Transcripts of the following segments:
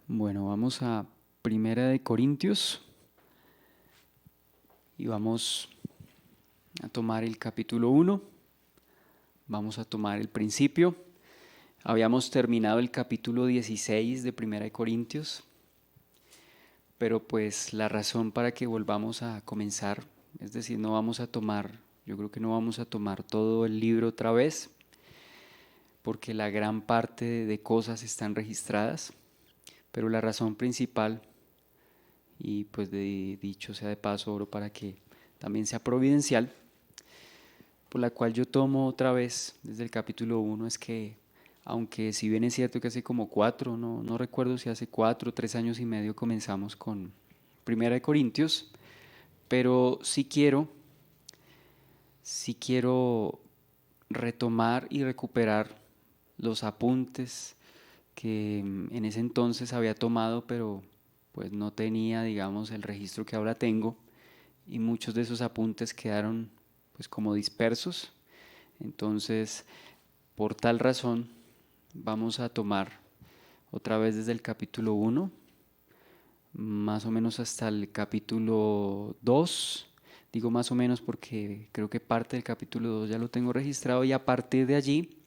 Bueno, vamos a Primera de Corintios y vamos a tomar el capítulo 1. Vamos a tomar el principio. Habíamos terminado el capítulo 16 de Primera de Corintios, pero pues la razón para que volvamos a comenzar, es decir, yo creo que no vamos a tomar todo el libro otra vez, porque la gran parte de cosas están registradas, pero la razón principal, y pues dicho sea de paso, oro para que también sea providencial, por la cual yo tomo otra vez desde el capítulo 1 es que, aunque si bien es cierto que hace como no recuerdo si hace 4 o 3 años y medio comenzamos con Primera de Corintios, pero sí quiero retomar y recuperar los apuntes que en ese entonces había tomado, pero pues no tenía, digamos, el registro que ahora tengo, y muchos de esos apuntes quedaron pues como dispersos. Entonces, por tal razón, vamos a tomar otra vez desde el capítulo 1, más o menos hasta el capítulo 2. Digo más o menos porque creo que parte del capítulo 2 ya lo tengo registrado, y a partir de allí,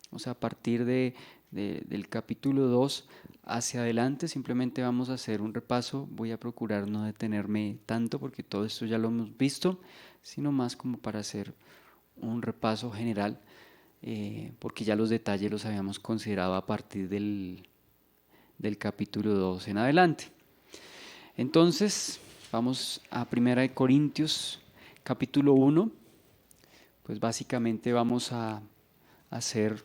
o sea, a partir del capítulo 2 hacia adelante, simplemente vamos a hacer un repaso. Voy a procurar no detenerme tanto porque todo esto ya lo hemos visto, sino más como para hacer un repaso general, porque ya los detalles los habíamos considerado a partir del capítulo 2 en adelante. Entonces, vamos a Primera de Corintios, capítulo 1. Pues básicamente vamos a hacer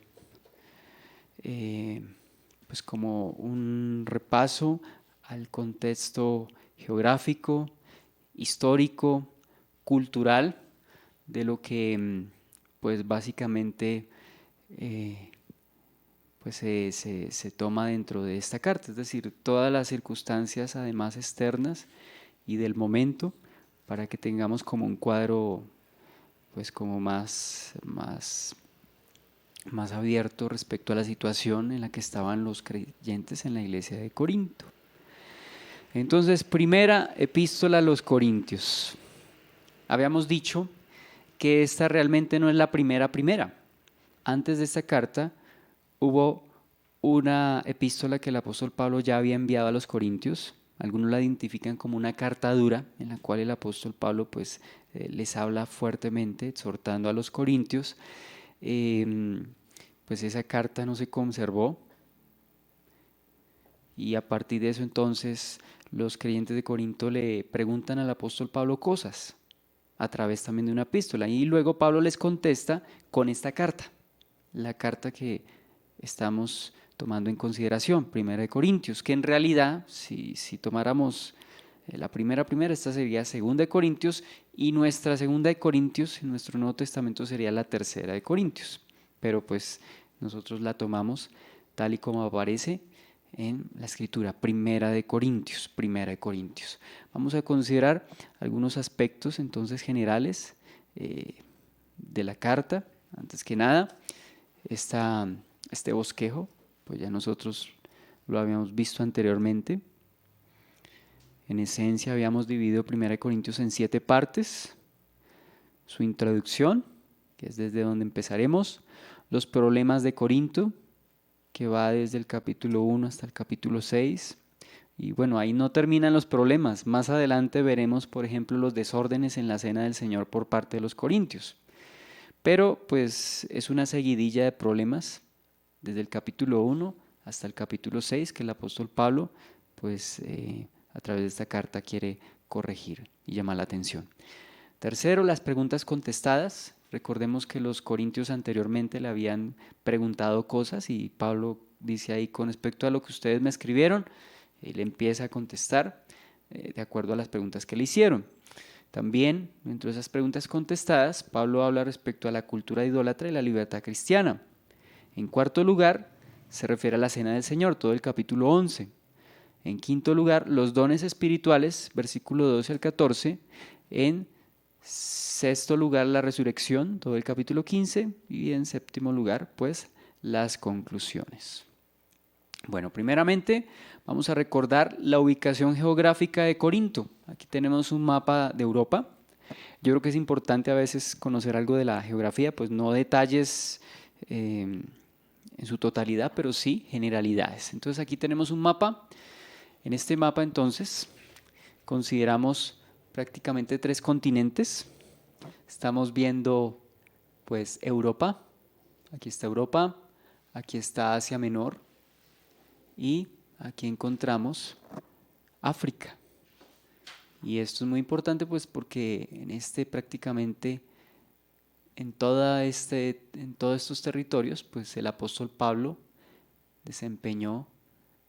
eh, pues como un repaso al contexto geográfico, histórico, cultural de lo que pues básicamente eh, pues se toma dentro de esta carta, es decir, todas las circunstancias además externas y del momento, para que tengamos como un cuadro pues como más abierto respecto a la situación en la que estaban los creyentes en la iglesia de Corinto. Entonces, primera epístola a los Corintios. Habíamos dicho que esta realmente no es la primera. Antes de esta carta hubo una epístola que el apóstol Pablo ya había enviado a los Corintios. Algunos la identifican como una carta dura, en la cual el apóstol Pablo pues les habla fuertemente, exhortando a los corintios. Pues esa carta no se conservó, y a partir de eso entonces los creyentes de Corinto le preguntan al apóstol Pablo cosas a través también de una epístola, y luego Pablo les contesta con esta carta, la carta que estamos tomando en consideración, Primera de Corintios, que en realidad si tomáramos la primera, esta sería Segunda de Corintios, y nuestra Segunda de Corintios en nuestro Nuevo Testamento sería la Tercera de Corintios, pero pues nosotros la tomamos tal y como aparece en la escritura, Primera de Corintios, Primera de Corintios. Vamos a considerar algunos aspectos entonces generales de la carta. Antes que nada, este bosquejo, pues ya nosotros lo habíamos visto anteriormente. En esencia habíamos dividido Primera de Corintios en 7 partes. Su introducción, que es desde donde empezaremos. Los problemas de Corinto, que va desde el capítulo 1 hasta el capítulo 6. Y bueno, ahí no terminan los problemas. Más adelante veremos, por ejemplo, los desórdenes en la cena del Señor por parte de los corintios. Pero pues es una seguidilla de problemas desde el capítulo 1 hasta el capítulo 6 que el apóstol Pablo pues a través de esta carta quiere corregir y llamar la atención. Tercero, las preguntas contestadas. Recordemos que los corintios anteriormente le habían preguntado cosas, y Pablo dice ahí: con respecto a lo que ustedes me escribieron, él empieza a contestar de acuerdo a las preguntas que le hicieron. También, dentro de esas preguntas contestadas, Pablo habla respecto a la cultura idólatra y la libertad cristiana. En cuarto lugar, se refiere a la cena del Señor, todo el capítulo 11. En quinto lugar, los dones espirituales, versículo 12 al 14. En sexto lugar, la resurrección, todo el capítulo 15. Y en séptimo lugar, pues, las conclusiones. Bueno, primeramente vamos a recordar la ubicación geográfica de Corinto. Aquí tenemos un mapa de Europa. Yo creo que es importante a veces conocer algo de la geografía, pues no detalles en su totalidad, pero sí generalidades. Entonces aquí tenemos un mapa. En este mapa entonces consideramos prácticamente tres continentes. Estamos viendo pues Europa, aquí está Asia Menor y aquí encontramos África. Y esto es muy importante pues porque en este prácticamente en todos estos territorios pues el apóstol Pablo desempeñó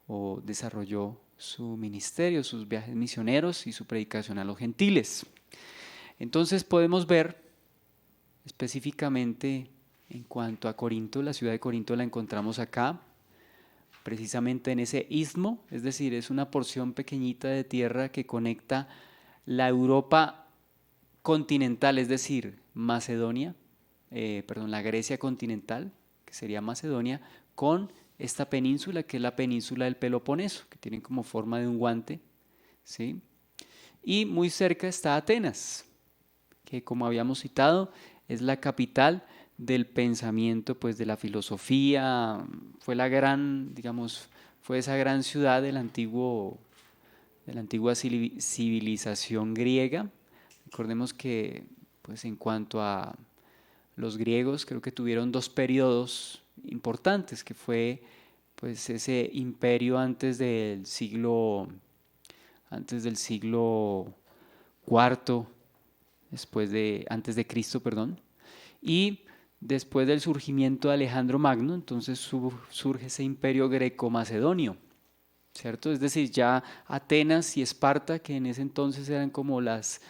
o desarrolló su ministerio, sus viajes misioneros y su predicación a los gentiles. Entonces podemos ver específicamente en cuanto a Corinto, la ciudad de Corinto la encontramos acá, precisamente en ese istmo, es decir, es una porción pequeñita de tierra que conecta la Europa continental, es decir, Macedonia, la Grecia continental, que sería Macedonia, con esta península, que es la península del Peloponeso, que tiene como forma de un guante, ¿sí? Y muy cerca está Atenas, que como habíamos citado, es la capital del pensamiento, pues de la filosofía, fue la gran, digamos, fue esa gran ciudad de la antigua civilización griega. Recordemos que, pues en cuanto a los griegos, creo que tuvieron dos periodos importantes, que fue pues ese imperio antes del siglo cuarto, antes de Cristo, perdón, y después del surgimiento de Alejandro Magno, entonces surge ese imperio greco-macedonio, ¿cierto? Es decir, ya Atenas y Esparta, que en ese entonces eran como las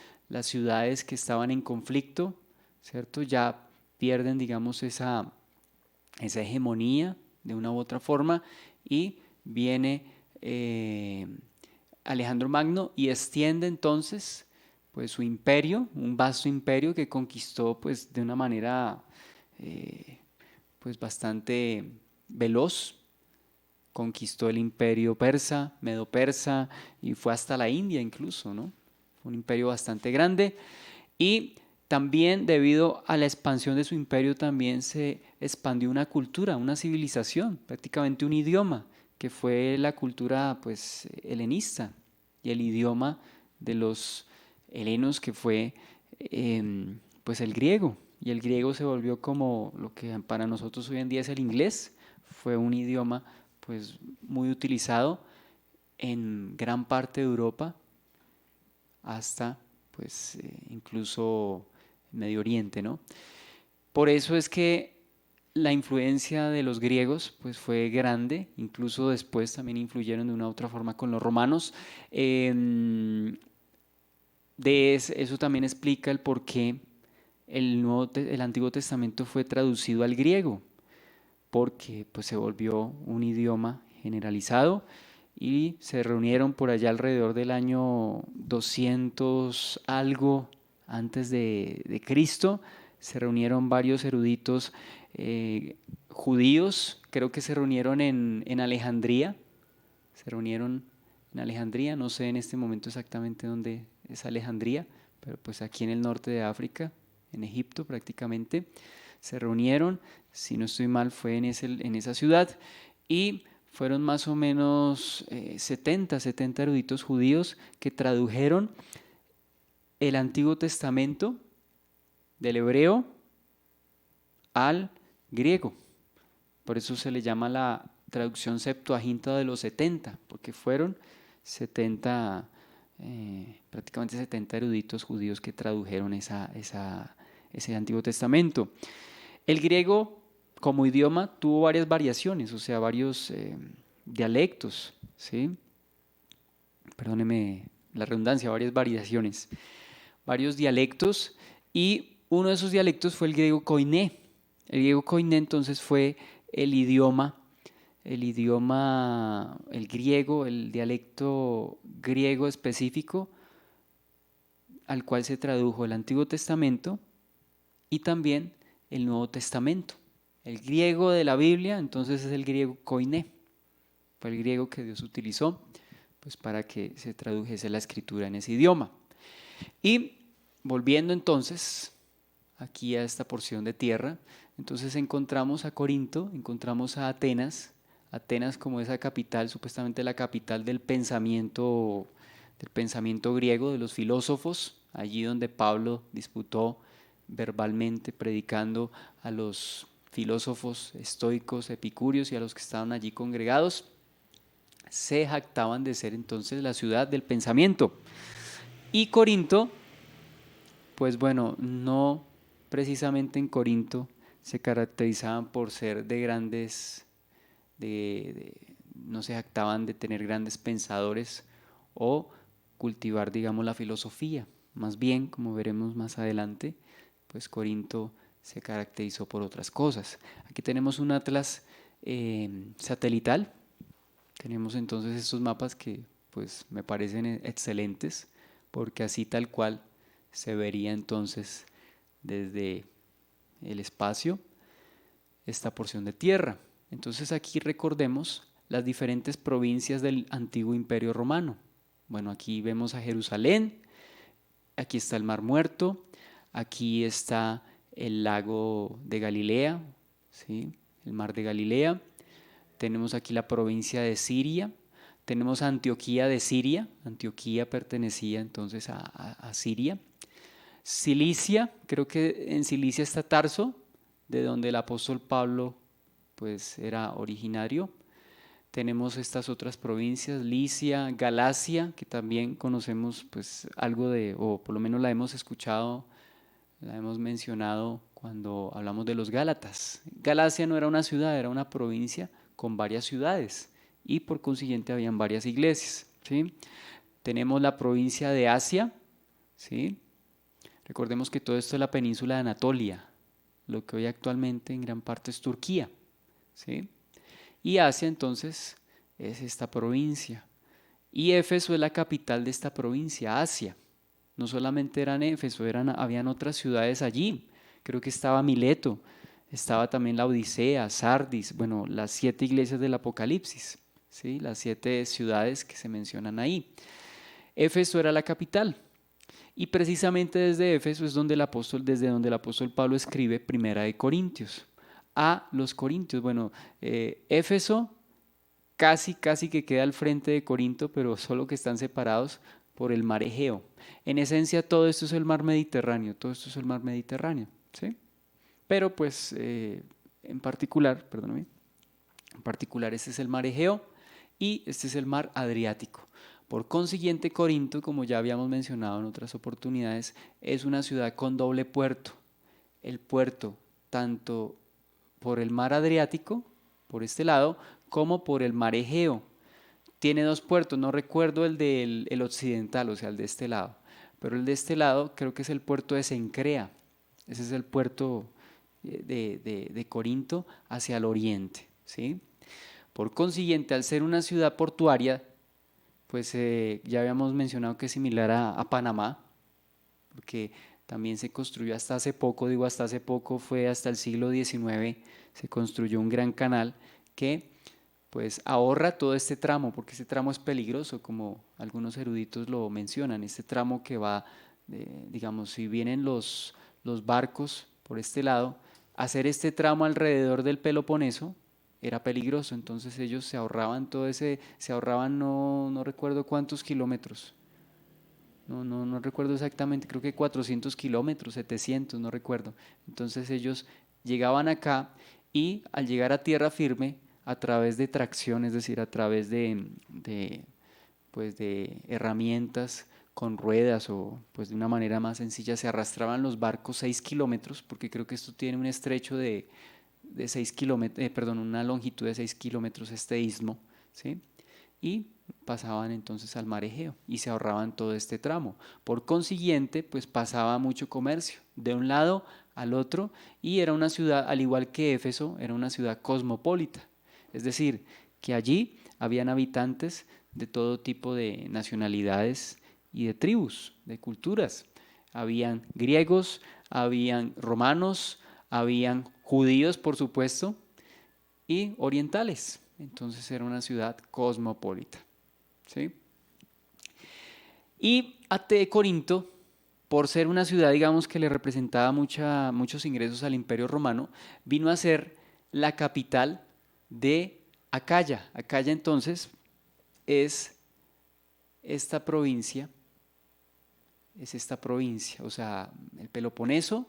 ciudades que estaban en conflicto, ¿cierto? Ya pierden, digamos, esa hegemonía de una u otra forma y viene Alejandro Magno y extiende entonces pues su imperio, un vasto imperio que conquistó pues de una manera pues bastante veloz. Conquistó el imperio persa, medo-persa y fue hasta la India incluso, ¿no? Fue un imperio bastante grande y también debido a la expansión de su imperio también se expandió una cultura, una civilización, prácticamente un idioma, que fue la cultura pues helenista y el idioma de los helenos que fue pues el griego. Y el griego se volvió como lo que para nosotros hoy en día es el inglés, fue un idioma pues muy utilizado en gran parte de Europa hasta pues incluso Medio Oriente, ¿no? Por eso es que la influencia de los griegos pues fue grande, incluso después también influyeron de una u otra forma con los romanos. Eso también explica el por qué el Antiguo Testamento fue traducido al griego, porque pues se volvió un idioma generalizado y se reunieron por allá alrededor del año 200 algo antes de Cristo. Se reunieron varios eruditos judíos, creo que se reunieron en Alejandría, se reunieron en Alejandría, no sé en este momento exactamente dónde es Alejandría, pero pues aquí en el norte de África, en Egipto prácticamente, se reunieron, si no estoy mal fue en esa ciudad, y fueron más o menos 70 eruditos judíos que tradujeron el Antiguo Testamento del hebreo al griego. Por eso se le llama la traducción Septuaginta de los 70, porque fueron 70, prácticamente 70 eruditos judíos que tradujeron ese Antiguo Testamento. El griego como idioma tuvo varias variaciones, o sea, varios dialectos, ¿sí? Perdóneme la redundancia, varias variaciones, varios dialectos, y uno de esos dialectos fue el griego koiné. El griego koiné entonces fue el idioma, el griego, el dialecto griego específico al cual se tradujo el Antiguo Testamento y también el Nuevo Testamento. El griego de la Biblia entonces es el griego koiné. fue el griego que Dios utilizó pues para que se tradujese la escritura en ese idioma. Y volviendo entonces aquí a esta porción de tierra, entonces encontramos a Corinto, encontramos a Atenas, Atenas como esa capital, supuestamente la capital del pensamiento griego, de los filósofos, allí donde Pablo disputó verbalmente, predicando a los filósofos estoicos, epicúreos y a los que estaban allí congregados. Se jactaban de ser entonces la ciudad del pensamiento. Y Corinto, pues bueno, no precisamente en Corinto se caracterizaban por ser de grandes, no se jactaban de tener grandes pensadores o cultivar, digamos, la filosofía. Más bien, como veremos más adelante, pues Corinto se caracterizó por otras cosas. Aquí tenemos un atlas satelital. Tenemos entonces estos mapas que pues me parecen excelentes porque así tal cual se vería entonces desde el espacio esta porción de tierra. Entonces aquí recordemos las diferentes provincias del antiguo imperio romano. Bueno, aquí vemos a Jerusalén, aquí está el Mar Muerto, aquí está el lago de Galilea, ¿sí? El mar de Galilea. Tenemos aquí la provincia de Siria, tenemos Antioquía de Siria, Antioquía pertenecía entonces a Siria. Cilicia, creo que en Cilicia está Tarso, de donde el apóstol Pablo pues era originario. Tenemos estas otras provincias, Licia, Galacia, que también conocemos pues algo de, o por lo menos la hemos escuchado, la hemos mencionado cuando hablamos de los Gálatas. Galacia no era una ciudad, era una provincia con varias ciudades y por consiguiente habían varias iglesias, ¿sí? Tenemos la provincia de Asia, ¿sí? Recordemos que todo esto es la península de Anatolia, lo que hoy actualmente en gran parte es Turquía, ¿sí? Y Asia entonces es esta provincia. Y Éfeso es la capital de esta provincia, Asia. No solamente eran Éfeso, habían otras ciudades allí. Creo que estaba Mileto, estaba también la Odisea, Sardis, bueno, las 7 iglesias del Apocalipsis, ¿sí? Las 7 ciudades que se mencionan ahí. Éfeso era la capital. Y precisamente desde Éfeso es desde donde el apóstol Pablo escribe Primera de Corintios a los corintios. Bueno, Éfeso casi que queda al frente de Corinto, pero solo que están separados por el mar Egeo. En esencia todo esto es el mar Mediterráneo, todo esto es el mar Mediterráneo, ¿sí? Pero pues en particular este es el mar Egeo y este es el mar Adriático. Por consiguiente, Corinto, como ya habíamos mencionado en otras oportunidades, es una ciudad con doble puerto. El puerto tanto por el mar Adriático, por este lado, como por el mar Egeo. Tiene 2 puertos, no recuerdo el occidental, o sea, el de este lado, pero el de este lado creo que es el puerto de Cencrea. Ese es el puerto de Corinto hacia el oriente, ¿sí? Por consiguiente, al ser una ciudad portuaria, pues ya habíamos mencionado que es similar a Panamá, porque también se construyó hasta hace poco, digo hasta hace poco, fue hasta el siglo XIX, se construyó un gran canal que pues ahorra todo este tramo, porque este tramo es peligroso, como algunos eruditos lo mencionan, este tramo que va, digamos, si vienen los barcos por este lado, hacer este tramo alrededor del Peloponeso era peligroso, entonces ellos se ahorraban no recuerdo cuántos kilómetros, no recuerdo exactamente, creo que 400 kilómetros, 700, no recuerdo. Entonces ellos llegaban acá y al llegar a tierra firme, a través de tracción, es decir, a través pues de herramientas con ruedas o pues de una manera más sencilla, se arrastraban los barcos 6 kilómetros, porque creo que esto tiene un estrecho de 6 kilómetros, una longitud de 6 kilómetros este istmo, ¿sí? Y pasaban entonces al mar Egeo y se ahorraban todo este tramo. Por consiguiente, pues pasaba mucho comercio de un lado al otro y era una ciudad, al igual que Éfeso, era una ciudad cosmopolita. Es decir, que allí habían habitantes de todo tipo de nacionalidades y de tribus, de culturas. Habían griegos, habían romanos, habían judíos, por supuesto, y orientales. entonces era una ciudad cosmopolita, ¿sí? Y Corinto, por ser una ciudad, digamos, que le representaba muchos ingresos al Imperio Romano, vino a ser la capital de Acaya. Acaya entonces es esta provincia, o sea, el Peloponeso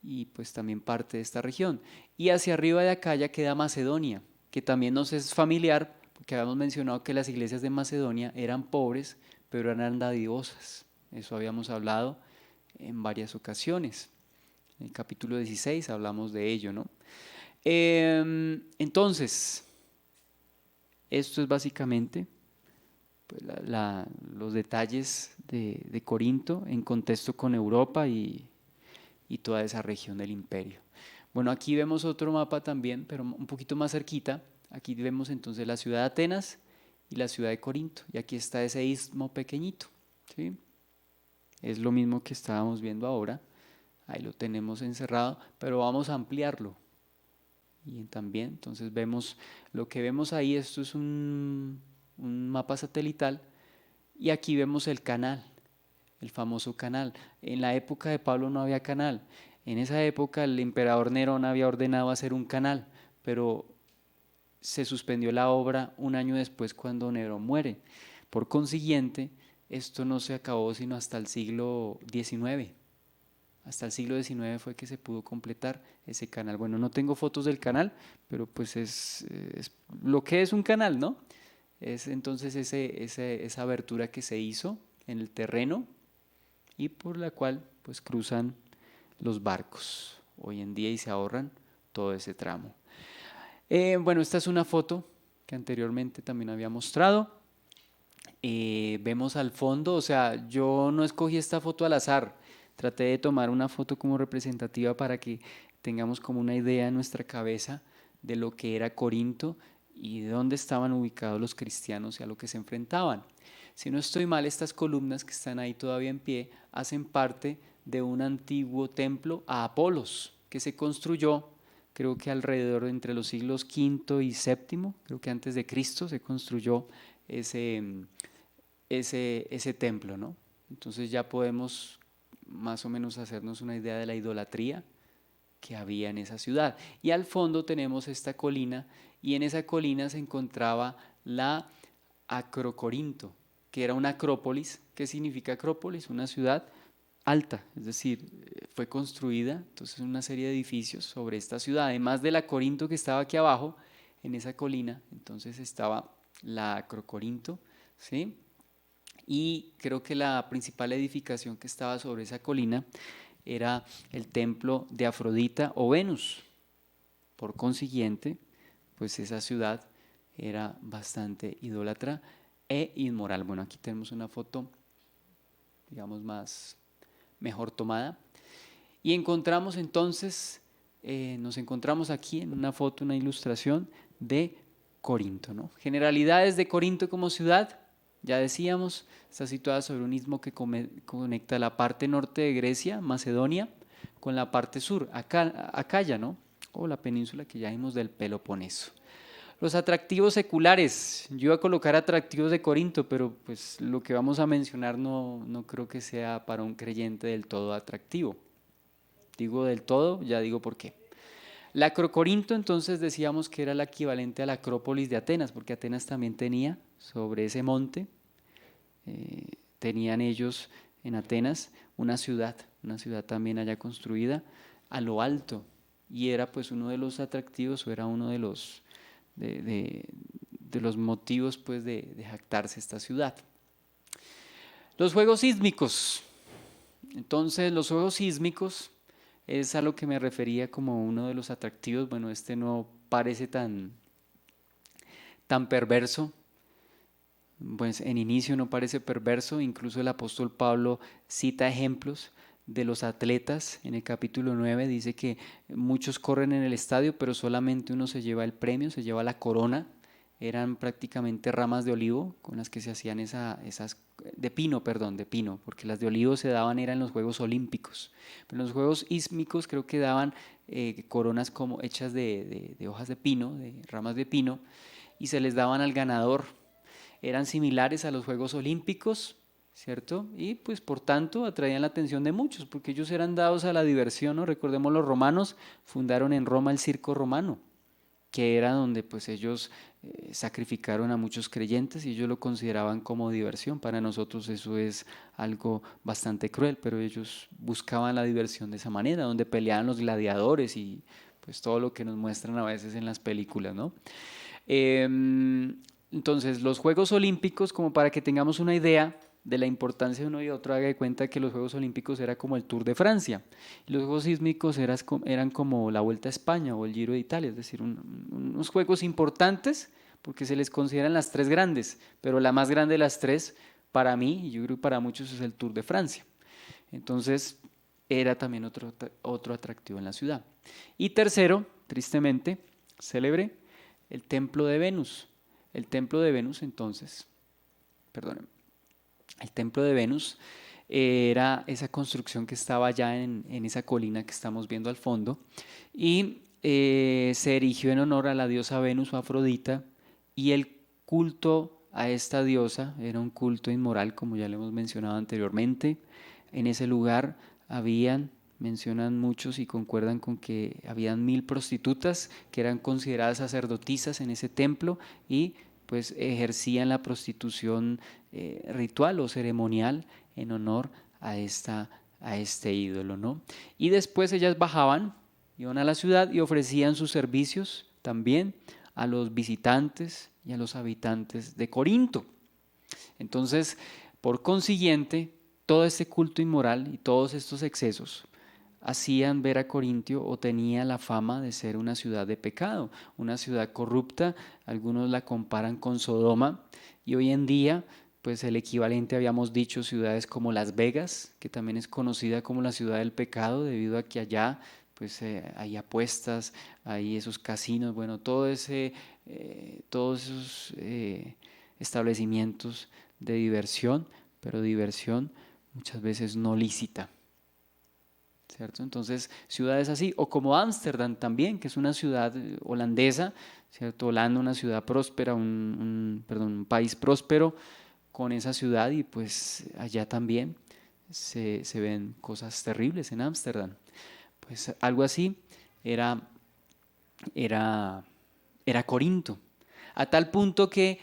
y pues también parte de esta región. Y hacia arriba de Acaya queda Macedonia, que también nos es familiar, porque habíamos mencionado que las iglesias de Macedonia eran pobres, pero eran dadivosas. Eso habíamos hablado en varias ocasiones. En el capítulo 16 hablamos de ello, ¿no? Entonces, esto es básicamente pues, los detalles de Corinto en contexto con Europa y toda esa región del imperio. Bueno, aquí vemos otro mapa también, pero un poquito más cerquita. Aquí vemos entonces la ciudad de Atenas y la ciudad de Corinto. Y aquí está ese istmo pequeñito, ¿sí? Es lo mismo que estábamos viendo ahora. Ahí lo tenemos encerrado, pero vamos a ampliarlo. Y también, entonces vemos, lo que vemos ahí, esto es un mapa satelital. Y aquí vemos el canal, el famoso canal. En la época de Pablo no había canal. En esa época el emperador Nerón había ordenado hacer un canal, pero se suspendió la obra un año después cuando Nerón muere. Por consiguiente, esto no se acabó sino hasta el siglo XIX. Hasta el siglo XIX fue que se pudo completar ese canal. Bueno, no tengo fotos del canal, pero pues es lo que es un canal, ¿no? Es entonces esa abertura que se hizo en el terreno y por la cual pues cruzan los barcos hoy en día y se ahorran todo ese tramo. Bueno, esta es una foto que anteriormente también había mostrado. Vemos al fondo, o sea, yo no escogí esta foto al azar, traté de tomar una foto como representativa para que tengamos como una idea en nuestra cabeza de lo que era Corinto y de dónde estaban ubicados los cristianos y a lo que se enfrentaban. Si no estoy mal, estas columnas que están ahí todavía en pie hacen parte de un antiguo templo a Apolos que se construyó, creo que alrededor entre los siglos V y VII, creo que antes de Cristo se construyó ese templo, ¿no? Entonces ya podemos más o menos hacernos una idea de la idolatría que había en esa ciudad. Y al fondo tenemos esta colina y en esa colina se encontraba la Acrocorinto, que era una acrópolis. ¿Qué significa acrópolis? Una ciudad alta, es decir, fue construida entonces una serie de edificios sobre esta ciudad. Además de la Corinto que estaba aquí abajo, en esa colina, entonces estaba la Acrocorinto, ¿sí? Y creo que la principal edificación que estaba sobre esa colina era el templo de Afrodita o Venus. Por consiguiente, pues esa ciudad era bastante idólatra e inmoral. Bueno, aquí tenemos una foto, digamos, mejor tomada. Y encontramos entonces, nos encontramos aquí en una foto, una ilustración de Corinto, ¿no? Generalidades de Corinto como ciudad. Ya decíamos, está situada sobre un istmo que conecta la parte norte de Grecia, Macedonia, con la parte sur, Acaya, ¿no? O la península que ya vimos del Peloponeso. Los atractivos seculares, yo iba a colocar atractivos de Corinto, pero pues lo que vamos a mencionar no creo que sea para un creyente del todo atractivo. Digo del todo, ya digo por qué. La Acrocorinto entonces decíamos que era la equivalente a la Acrópolis de Atenas, porque Atenas también tenía sobre ese monte, tenían ellos en Atenas una ciudad también allá construida a lo alto, y era pues uno de los atractivos o era uno de los motivos pues de jactarse esta ciudad. Los juegos sísmicos. Entonces los juegos sísmicos es a lo que me refería como uno de los atractivos. Bueno, este no parece tan perverso. Pues en inicio no parece perverso, incluso el apóstol Pablo cita ejemplos de los atletas en el capítulo 9, dice que muchos corren en el estadio, pero solamente uno se lleva el premio, se lleva la corona. Eran prácticamente ramas de olivo con las que se hacían de pino, porque las de olivo se daban eran en los Juegos Olímpicos. Pero en los Juegos Ísmicos creo que daban coronas como hechas de hojas de pino, de ramas de pino. y se les daban al ganador. Eran similares a los Juegos Olímpicos, ¿cierto? Y pues por tanto atraían la atención de muchos, porque ellos eran dados a la diversión, ¿no? Recordemos, los romanos fundaron en Roma el circo romano, que era donde pues ellos sacrificaron a muchos creyentes y ellos lo consideraban como diversión. Para nosotros eso es algo bastante cruel, pero ellos buscaban la diversión de esa manera, donde peleaban los gladiadores y pues todo lo que nos muestran a veces en las películas, ¿no? Entonces, los Juegos Olímpicos, como para que tengamos una idea de la importancia de uno y otro, haga de cuenta que los Juegos Olímpicos era como el Tour de Francia, y los Juegos Sísmicos eran como la Vuelta a España o el Giro de Italia, es decir, unos juegos importantes porque se les consideran las tres grandes, pero la más grande de las tres para mí, y yo creo que para muchos, es el Tour de Francia. Entonces, era también otro atractivo en la ciudad. Y tercero, tristemente, célebre, el Templo de Venus. El Templo de Venus, entonces, perdónenme, el Templo de Venus era esa construcción que estaba allá en esa colina que estamos viendo al fondo, y se erigió en honor a la diosa Venus o Afrodita, y el culto a esta diosa era un culto inmoral, como ya le hemos mencionado anteriormente. En ese lugar mencionan muchos y concuerdan con que habían 1000 prostitutas que eran consideradas sacerdotisas en ese templo y pues ejercían la prostitución ritual o ceremonial en honor a este ídolo, ¿no? Y después ellas bajaban, iban a la ciudad y ofrecían sus servicios también a los visitantes y a los habitantes de Corinto. Entonces, por consiguiente, todo este culto inmoral y todos estos excesos hacían ver a Corintio, o tenía la fama de ser, una ciudad de pecado, una ciudad corrupta. Algunos la comparan con Sodoma, y hoy en día pues el equivalente, habíamos dicho, ciudades como Las Vegas, que también es conocida como la ciudad del pecado, debido a que allá pues hay apuestas, hay esos casinos, bueno, todos esos establecimientos de diversión, pero diversión muchas veces no lícita, ¿cierto? Entonces, ciudades así, o como Ámsterdam también, que es una ciudad holandesa, ¿cierto? Holanda, una ciudad próspera, un país próspero con esa ciudad, y pues allá también se ven cosas terribles en Ámsterdam. Pues algo así era, era, era Corinto, a tal punto que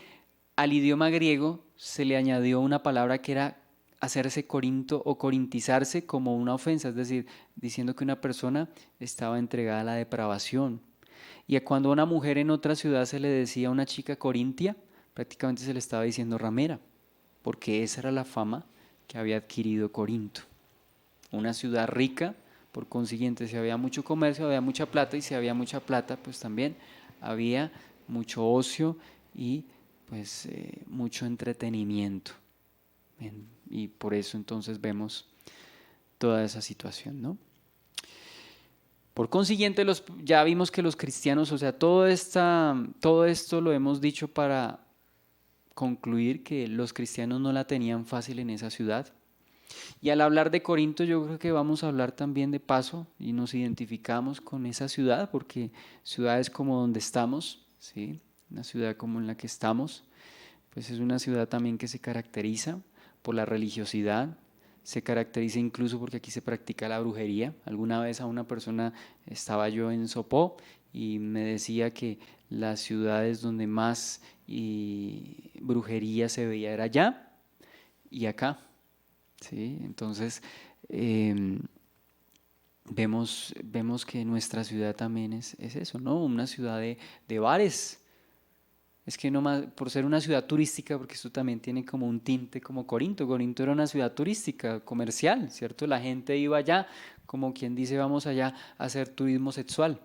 al idioma griego se le añadió una palabra que era hacerse corinto o corintizarse, como una ofensa, es decir, diciendo que una persona estaba entregada a la depravación. Y cuando a una mujer en otra ciudad se le decía a una chica corintia, prácticamente se le estaba diciendo ramera, porque esa era la fama que había adquirido Corinto. Una ciudad rica, por consiguiente, si había mucho comercio, había mucha plata, y si había mucha plata, pues también había mucho ocio y pues mucho entretenimiento. Y por eso entonces vemos toda esa situación, ¿no? Por consiguiente, ya vimos que los cristianos, o sea, todo esto lo hemos dicho para concluir que los cristianos no la tenían fácil en esa ciudad. Y al hablar de Corinto, yo creo que vamos a hablar también de paso y nos identificamos con esa ciudad, porque ciudades como donde estamos, ¿sí? Una ciudad como en la que estamos, pues es una ciudad también que se caracteriza por la religiosidad, se caracteriza incluso porque aquí se practica la brujería. Alguna vez a una persona, estaba yo en Sopó, y me decía que las ciudades donde más brujería se veía era allá y acá, ¿sí? Entonces, vemos que nuestra ciudad también es eso, ¿no? Una ciudad de bares. Es que no más, por ser una ciudad turística, porque esto también tiene como un tinte como Corinto. Corinto era una ciudad turística, comercial, ¿cierto? La gente iba allá, como quien dice, vamos allá a hacer turismo sexual.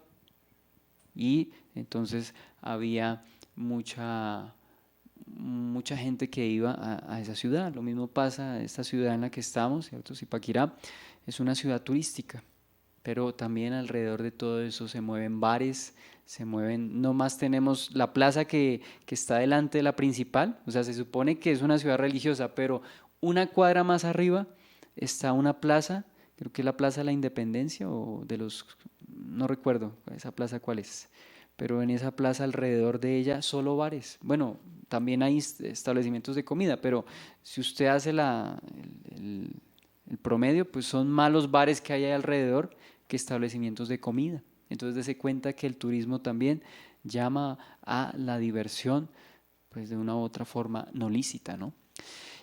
Y entonces había mucha gente que iba a esa ciudad. Lo mismo pasa en esta ciudad en la que estamos, ¿cierto? Zipaquirá es una ciudad turística, pero también alrededor de todo eso se mueven bares, no más tenemos la plaza que está delante de la principal, o sea, se supone que es una ciudad religiosa, pero una cuadra más arriba está una plaza, creo que es la Plaza de la Independencia, no recuerdo esa plaza cuál es, pero en esa plaza alrededor de ella solo bares. Bueno, también hay establecimientos de comida, pero si usted hace el promedio, pues son más los bares que hay ahí alrededor que establecimientos de comida. Entonces dése cuenta que el turismo también llama a la diversión, pues de una u otra forma no lícita, ¿no?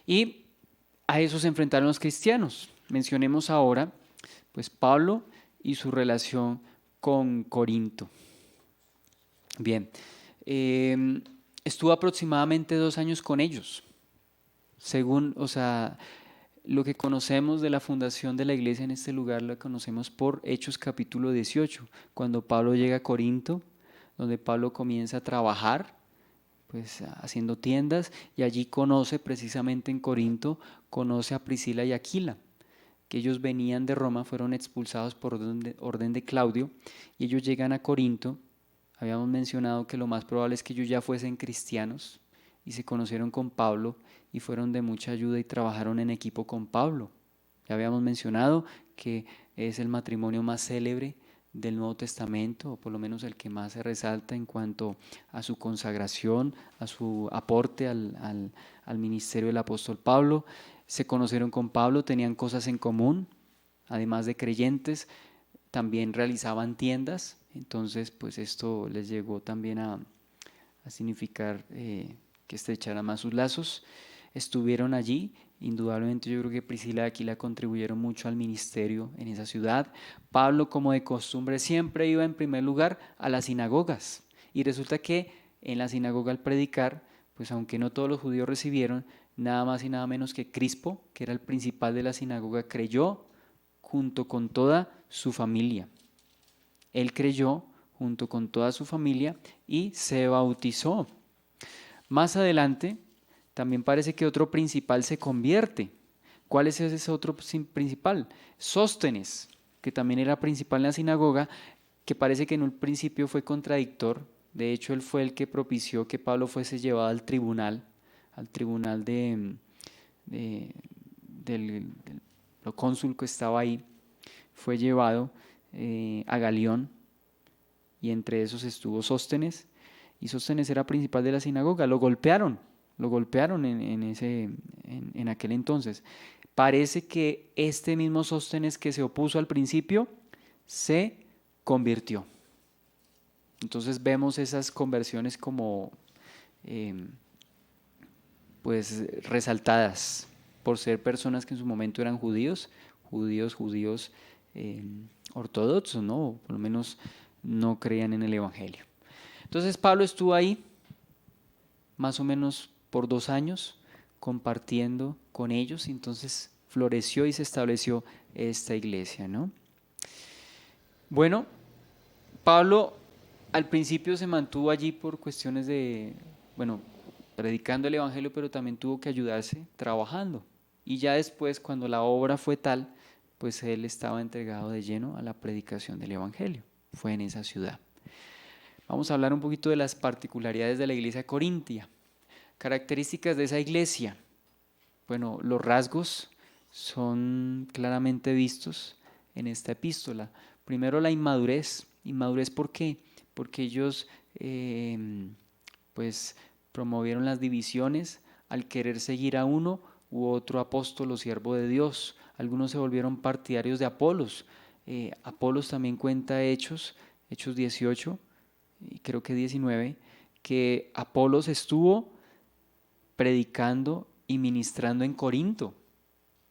Y a eso se enfrentaron los cristianos. Mencionemos ahora, pues Pablo y su relación con Corinto. Bien, estuvo aproximadamente 2 años con ellos. Según, o sea, lo que conocemos de la fundación de la iglesia en este lugar lo conocemos por Hechos capítulo 18, cuando Pablo llega a Corinto, donde Pablo comienza a trabajar, pues haciendo tiendas, y allí conoce precisamente en Corinto, conoce a Priscila y Aquila, que ellos venían de Roma, fueron expulsados por orden de Claudio, y ellos llegan a Corinto. Habíamos mencionado que lo más probable es que ellos ya fuesen cristianos y se conocieron con Pablo y fueron de mucha ayuda y trabajaron en equipo con Pablo. Ya habíamos mencionado que es el matrimonio más célebre del Nuevo Testamento, o por lo menos el que más se resalta en cuanto a su consagración, a su aporte al ministerio del apóstol Pablo. Se conocieron con Pablo, tenían cosas en común, además de creyentes, también realizaban tiendas, entonces pues esto les llegó también a significar que estrecharan más sus lazos. Estuvieron allí, indudablemente yo creo que Priscila y Aquila contribuyeron mucho al ministerio en esa ciudad. Pablo, como de costumbre, siempre iba en primer lugar a las sinagogas, y resulta que en la sinagoga al predicar, pues aunque no todos los judíos recibieron, nada más y nada menos que Crispo, que era el principal de la sinagoga, creyó junto con toda su familia. Él creyó junto con toda su familia y se bautizó. Más adelante, también parece que otro principal se convierte. ¿Cuál es ese otro principal? Sóstenes, que también era principal en la sinagoga, que parece que en un principio fue contradictor. De hecho, él fue el que propició que Pablo fuese llevado al tribunal del cónsul que estaba ahí. Fue llevado a Galión, y entre esos estuvo Sóstenes, y Sóstenes era principal de la sinagoga. Lo golpearon en aquel entonces. Parece que este mismo Sóstenes que se opuso al principio se convirtió. Entonces vemos esas conversiones como pues resaltadas por ser personas que en su momento eran judíos ortodoxos, ¿no? Por lo menos no creían en el Evangelio. Entonces Pablo estuvo ahí más o menos por 2 años compartiendo con ellos, y entonces floreció y se estableció esta iglesia, ¿no? Bueno, Pablo al principio se mantuvo allí por cuestiones de, bueno, predicando el Evangelio, pero también tuvo que ayudarse trabajando. Y ya después, cuando la obra fue tal, pues él estaba entregado de lleno a la predicación del Evangelio. Fue en esa ciudad. Vamos a hablar un poquito de las particularidades de la iglesia corintia. Características de esa iglesia. Bueno, los rasgos son claramente vistos en esta epístola. Primero, la inmadurez. ¿Inmadurez por qué? Porque ellos pues promovieron las divisiones al querer seguir a uno u otro apóstol o siervo de Dios. Algunos se volvieron partidarios de Apolos. Apolos también cuenta Hechos 18 y creo que 19, que Apolos estuvo predicando y ministrando en Corinto.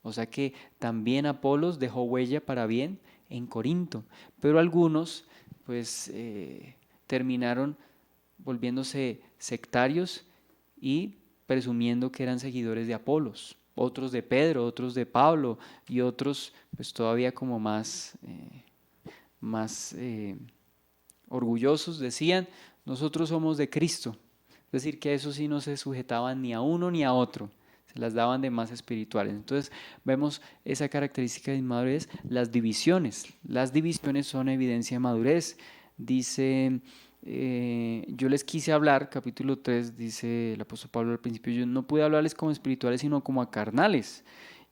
O sea que también Apolos dejó huella para bien en Corinto. Pero algunos pues terminaron volviéndose sectarios y presumiendo que eran seguidores de Apolos. Otros de Pedro, otros de Pablo, y otros pues todavía como más orgullosos decían: nosotros somos de Cristo. Es decir, que a eso sí no se sujetaban ni a uno ni a otro, se las daban de más espirituales. Entonces vemos esa característica de inmadurez. Las divisiones son evidencia de madurez. Dice, yo les quise hablar, capítulo 3, dice el apóstol Pablo al principio: yo no pude hablarles como espirituales sino como a carnales.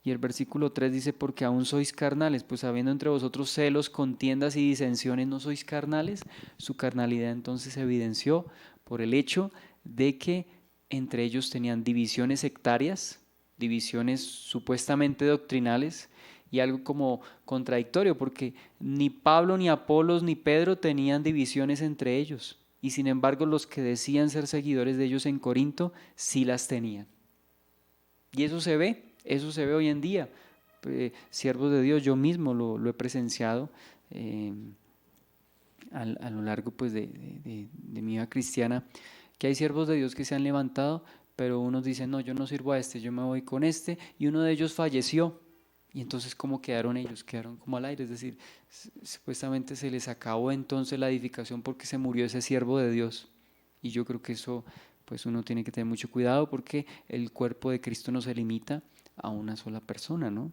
Y el versículo 3 dice, porque aún sois carnales, pues habiendo entre vosotros celos, contiendas y disensiones, ¿no sois carnales? Su carnalidad entonces se evidenció por el hecho de que entre ellos tenían divisiones sectarias, divisiones supuestamente doctrinales, y algo como contradictorio, porque ni Pablo, ni Apolos, ni Pedro tenían divisiones entre ellos, y sin embargo los que decían ser seguidores de ellos en Corinto sí las tenían. Y eso se ve hoy en día. Siervos de Dios, yo mismo lo he presenciado a lo largo pues, de mi vida cristiana, que hay siervos de Dios que se han levantado, pero unos dicen, no, yo no sirvo a este, yo me voy con este, y uno de ellos falleció. Y entonces, ¿cómo quedaron ellos? Quedaron como al aire, es decir, supuestamente se les acabó entonces la edificación porque se murió ese siervo de Dios. Y yo creo que eso, pues uno tiene que tener mucho cuidado porque el cuerpo de Cristo no se limita a una sola persona, ¿no?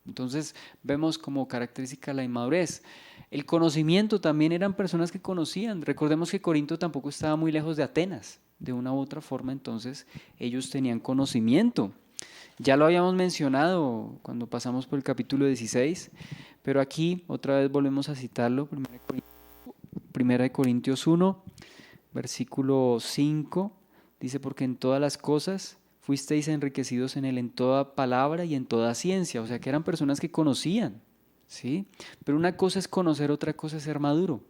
Entonces vemos como característica la inmadurez. El conocimiento también eran personas que conocían. Recordemos que Corinto tampoco estaba muy lejos de Atenas. De una u otra forma, entonces ellos tenían conocimiento. Ya lo habíamos mencionado cuando pasamos por el capítulo 16, pero aquí otra vez volvemos a citarlo, 1 Corintios 1, versículo 5, dice, porque en todas las cosas fuisteis enriquecidos en él, en toda palabra y en toda ciencia, o sea que eran personas que conocían, ¿sí? Pero una cosa es conocer, otra cosa es ser maduro.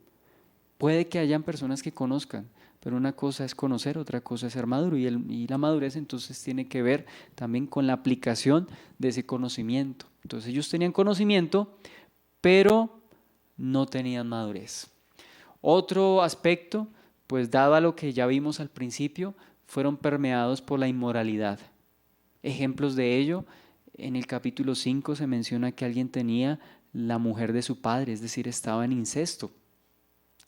Puede que hayan personas que conozcan, pero una cosa es conocer, otra cosa es ser maduro. Y la madurez entonces tiene que ver también con la aplicación de ese conocimiento. Entonces ellos tenían conocimiento, pero no tenían madurez. Otro aspecto, pues dado a lo que ya vimos al principio, fueron permeados por la inmoralidad. Ejemplos de ello, en el capítulo 5 se menciona que alguien tenía la mujer de su padre, es decir, estaba en incesto.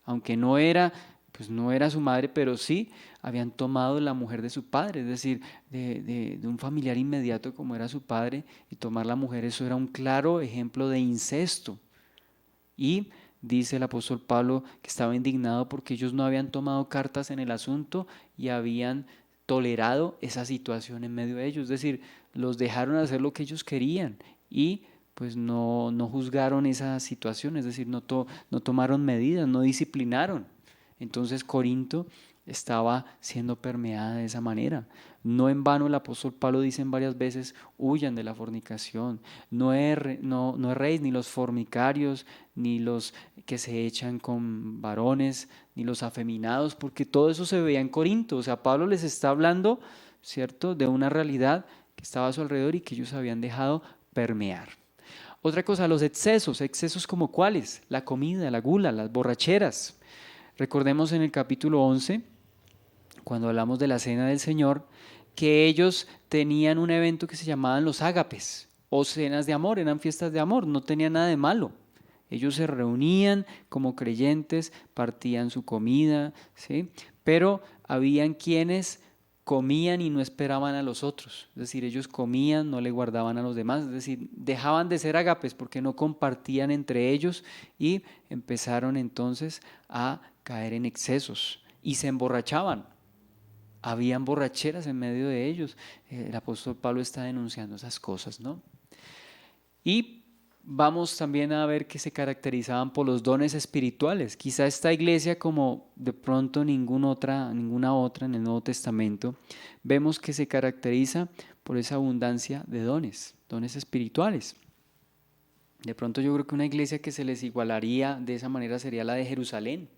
Aunque no era, pues no era su madre, pero sí habían tomado la mujer de su padre, es decir, de un familiar inmediato como era su padre, y tomar la mujer, eso era un claro ejemplo de incesto. Y dice el apóstol Pablo que estaba indignado porque ellos no habían tomado cartas en el asunto y habían tolerado esa situación en medio de ellos, es decir, los dejaron hacer lo que ellos querían y pues no juzgaron esa situación, es decir, no tomaron medidas, no disciplinaron. Entonces Corinto estaba siendo permeada de esa manera. No en vano el apóstol Pablo dice en varias veces, huyan de la fornicación, no erréis ni los fornicarios, ni los que se echan con varones, ni los afeminados, porque todo eso se veía en Corinto. O sea, Pablo les está hablando, ¿cierto?, de una realidad que estaba a su alrededor y que ellos habían dejado permear. Otra cosa, los excesos como cuáles, la comida, la gula, las borracheras. Recordemos en el capítulo 11, cuando hablamos de la cena del Señor, que ellos tenían un evento que se llamaban los ágapes, o cenas de amor, eran fiestas de amor, no tenía nada de malo. Ellos se reunían como creyentes, partían su comida, ¿sí? Pero habían quienes comían y no esperaban a los otros, es decir, ellos comían, no le guardaban a los demás, es decir, dejaban de ser ágapes porque no compartían entre ellos y empezaron entonces a caer en excesos y se emborrachaban. Habían borracheras en medio de ellos. El apóstol Pablo está denunciando esas cosas, ¿no? Y vamos también a ver que se caracterizaban por los dones espirituales. Quizá esta iglesia, como de pronto ninguna otra en el Nuevo Testamento, vemos que se caracteriza por esa abundancia de dones espirituales. De pronto yo creo que una iglesia que se les igualaría de esa manera sería la de Jerusalén,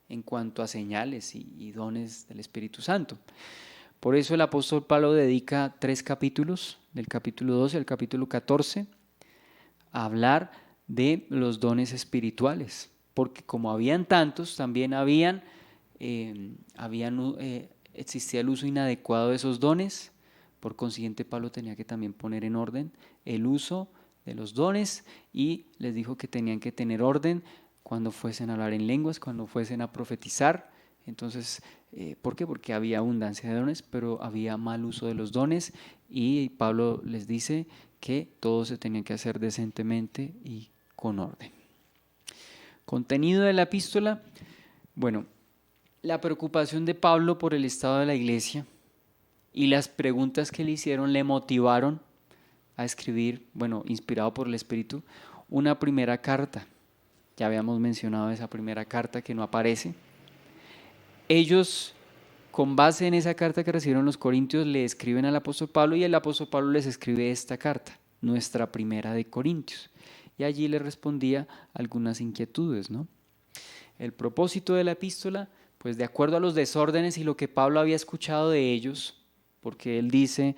en cuanto a señales y dones del Espíritu Santo. Por eso el apóstol Pablo dedica 3 capítulos, del capítulo 12 al capítulo 14, a hablar de los dones espirituales, porque como habían tantos, también existía el uso inadecuado de esos dones. Por consiguiente, Pablo tenía que también poner en orden el uso de los dones y les dijo que tenían que tener orden cuando fuesen a hablar en lenguas, cuando fuesen a profetizar. Entonces, ¿por qué? Porque había abundancia de dones, pero había mal uso de los dones y Pablo les dice que todo se tenía que hacer decentemente y con orden. Contenido de la epístola, bueno, la preocupación de Pablo por el estado de la iglesia y las preguntas que le hicieron le motivaron a escribir, bueno, inspirado por el Espíritu, una primera carta. Ya habíamos mencionado esa primera carta que no aparece. Ellos, con base en esa carta que recibieron los corintios, le escriben al apóstol Pablo y el apóstol Pablo les escribe esta carta, nuestra primera de Corintios. Y allí les respondía algunas inquietudes, ¿no? El propósito de la epístola, pues de acuerdo a los desórdenes y lo que Pablo había escuchado de ellos, porque él dice,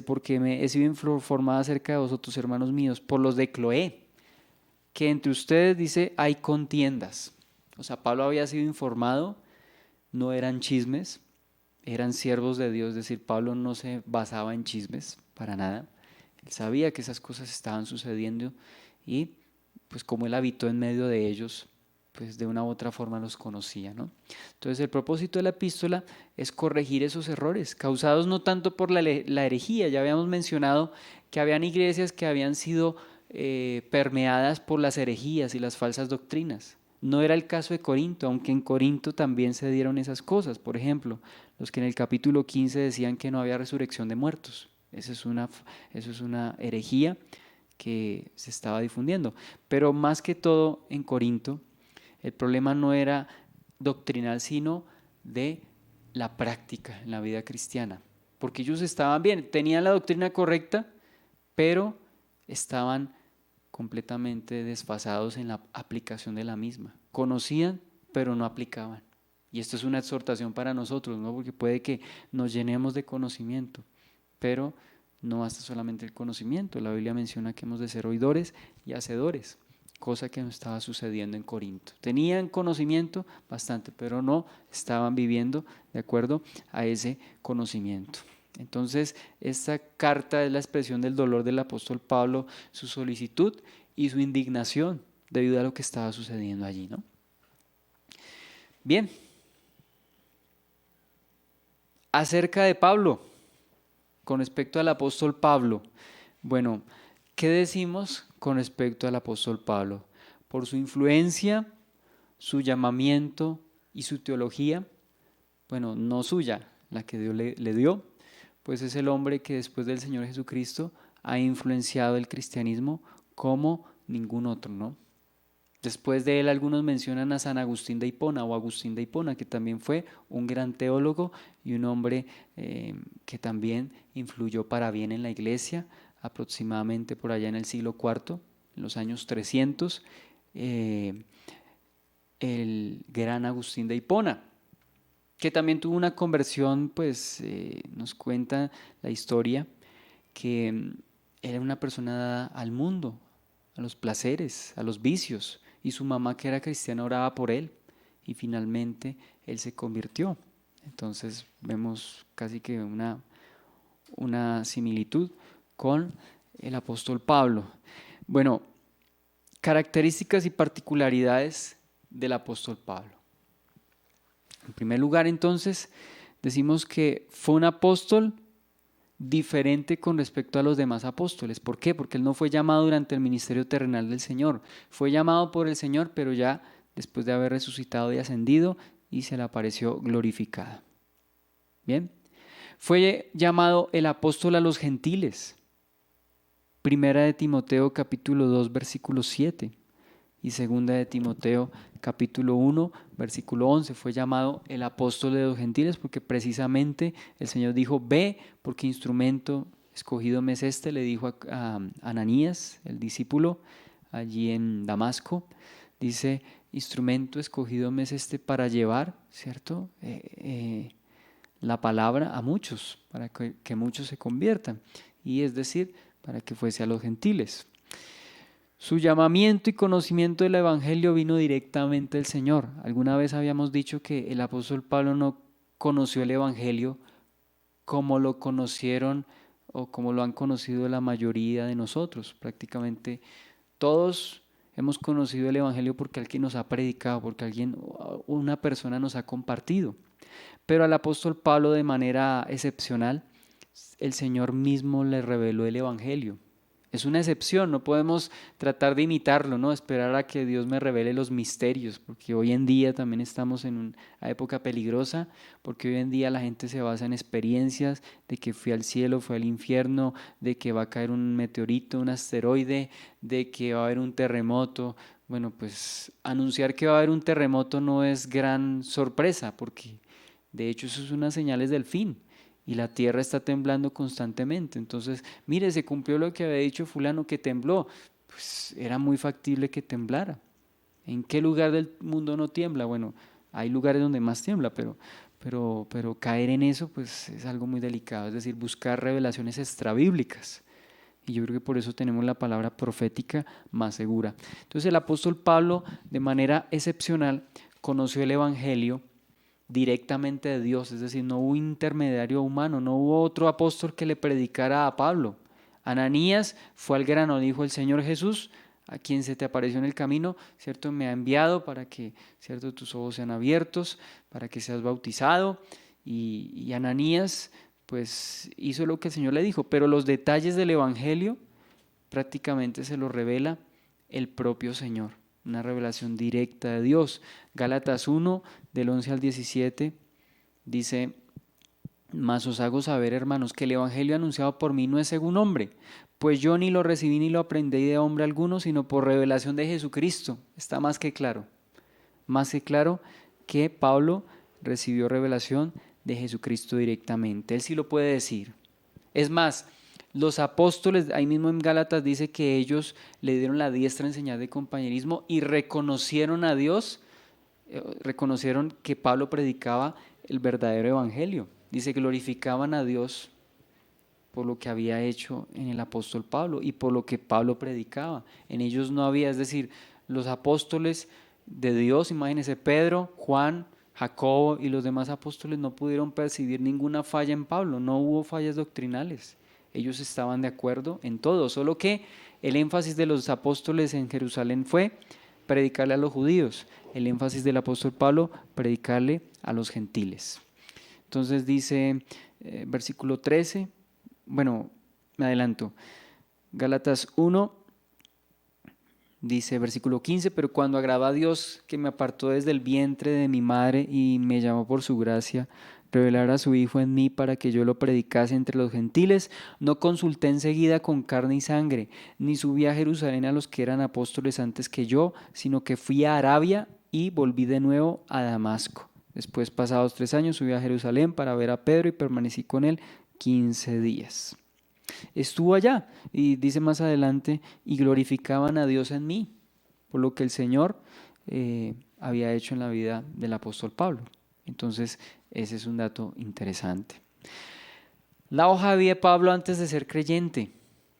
porque me he sido informada acerca de vosotros, hermanos míos, por los de Cloé, que entre ustedes, dice, hay contiendas. O sea, Pablo había sido informado, no eran chismes, eran siervos de Dios, es decir, Pablo no se basaba en chismes para nada. Él sabía que esas cosas estaban sucediendo y pues como él habitó en medio de ellos, pues de una u otra forma los conocía, ¿no? Entonces el propósito de la epístola es corregir esos errores, causados no tanto por la herejía. Ya habíamos mencionado que habían iglesias que habían sido permeadas por las herejías y las falsas doctrinas. No era el caso de Corinto, aunque en Corinto también se dieron esas cosas. Por ejemplo, los que en el capítulo 15 decían que no había resurrección de muertos. Eso es una herejía que se estaba difundiendo. Pero más que todo en Corinto, el problema no era doctrinal, sino de la práctica en la vida cristiana. Porque ellos estaban bien, tenían la doctrina correcta, pero estaban completamente desfasados en la aplicación de la misma. Conocían, pero no aplicaban. Y esto es una exhortación para nosotros, ¿no? Porque puede que nos llenemos de conocimiento, pero no basta solamente el conocimiento. La Biblia menciona que hemos de ser oidores y hacedores, cosa que no estaba sucediendo en Corinto. Tenían conocimiento bastante, pero no estaban viviendo de acuerdo a ese conocimiento. Entonces, esta carta es la expresión del dolor del apóstol Pablo, su solicitud y su indignación debido a lo que estaba sucediendo allí, ¿no? Bien. Acerca de Pablo, con respecto al apóstol Pablo. Bueno, ¿qué decimos con respecto al apóstol Pablo? Por su influencia, su llamamiento y su teología, bueno, no suya, la que Dios le dio, pues es el hombre que después del Señor Jesucristo ha influenciado el cristianismo como ningún otro, ¿no? Después de él algunos mencionan a San Agustín de Hipona o Agustín de Hipona, que también fue un gran teólogo y un hombre que también influyó para bien en la iglesia, aproximadamente por allá en el siglo IV, en los años 300, el gran Agustín de Hipona, que también tuvo una conversión, pues nos cuenta la historia, que era una persona dada al mundo, a los placeres, a los vicios, y su mamá, que era cristiana, oraba por él y finalmente él se convirtió. Entonces vemos casi que una similitud con el apóstol Pablo. Bueno, características y particularidades del apóstol Pablo. En primer lugar, entonces, decimos que fue un apóstol diferente con respecto a los demás apóstoles. ¿Por qué? Porque él no fue llamado durante el ministerio terrenal del Señor. Fue llamado por el Señor, pero ya después de haber resucitado y ascendido, y se le apareció glorificado. Bien. Fue llamado el apóstol a los gentiles. Primera de Timoteo capítulo 2 versículo 7 y segunda de Timoteo capítulo 1 versículo 11. Fue llamado el apóstol de los gentiles porque precisamente el Señor dijo: ve, porque instrumento escogido me es este, le dijo a Ananías, el discípulo allí en Damasco. Dice: instrumento escogido me es este para llevar, ¿cierto? La palabra a muchos, para que muchos se conviertan, y es decir, para que fuese a los gentiles. Su llamamiento y conocimiento del evangelio vino directamente del Señor. Alguna vez habíamos dicho que el apóstol Pablo no conoció el evangelio como lo conocieron o como lo han conocido la mayoría de nosotros. Prácticamente todos hemos conocido el evangelio porque alguien nos ha predicado, porque una persona nos ha compartido. Pero al apóstol Pablo, de manera excepcional, el Señor mismo le reveló el evangelio. Es una excepción, no podemos tratar de imitarlo, ¿no? Esperar a que Dios me revele los misterios, porque hoy en día también estamos en una época peligrosa, porque hoy en día la gente se basa en experiencias de que fui al cielo, fui al infierno, de que va a caer un meteorito, un asteroide, de que va a haber un terremoto. Bueno, pues anunciar que va a haber un terremoto no es gran sorpresa, porque de hecho eso es unas señales del fin. Y la tierra está temblando constantemente. Entonces, mire, se cumplió lo que había dicho fulano que tembló. Pues era muy factible que temblara. ¿En qué lugar del mundo no tiembla? Bueno, hay lugares donde más tiembla, pero caer en eso pues es algo muy delicado. Es decir, buscar revelaciones extrabíblicas. Y yo creo que por eso tenemos la palabra profética más segura. Entonces el apóstol Pablo, de manera excepcional, conoció el Evangelio directamente de Dios, es decir, no hubo intermediario humano, no hubo otro apóstol que le predicara a Pablo. Ananías fue al grano, dijo el Señor Jesús, a quien se te apareció en el camino, ¿cierto? Me ha enviado para que, ¿cierto? Tus ojos sean abiertos, para que seas bautizado. Y Ananías, pues, hizo lo que el Señor le dijo, pero los detalles del Evangelio prácticamente se los revela el propio Señor, una revelación directa de Dios. Gálatas 1, del 11 al 17, dice: mas os hago saber, hermanos, que el evangelio anunciado por mí no es según hombre, pues yo ni lo recibí ni lo aprendí de hombre alguno, sino por revelación de Jesucristo. Está más que claro que Pablo recibió revelación de Jesucristo directamente. Él sí lo puede decir. Es más, los apóstoles, ahí mismo en Gálatas dice que ellos le dieron la diestra en señal de compañerismo y reconocieron a Dios, reconocieron que Pablo predicaba el verdadero evangelio. Dice que glorificaban a Dios por lo que había hecho en el apóstol Pablo y por lo que Pablo predicaba. En ellos no había, es decir, los apóstoles de Dios, imagínense, Pedro, Juan, Jacobo y los demás apóstoles no pudieron percibir ninguna falla en Pablo, no hubo fallas doctrinales. Ellos estaban de acuerdo en todo, solo que el énfasis de los apóstoles en Jerusalén fue predicarle a los judíos, el énfasis del apóstol Pablo, predicarle a los gentiles. Entonces dice, versículo 13, bueno, me adelanto, Gálatas 1, dice versículo 15, pero cuando agradó a Dios que me apartó desde el vientre de mi madre y me llamó por su gracia, revelar a su Hijo en mí para que yo lo predicase entre los gentiles, no consulté enseguida con carne y sangre, ni subí a Jerusalén a los que eran apóstoles antes que yo, sino que fui a Arabia y volví de nuevo a Damasco. Después, pasados 3 años, subí a Jerusalén para ver a Pedro y permanecí con él 15 días. Estuvo allá y dice más adelante, y glorificaban a Dios en mí, por lo que el Señor había hecho en la vida del apóstol Pablo. Entonces, ese es un dato interesante. La hoja de vida de Pablo antes de ser creyente.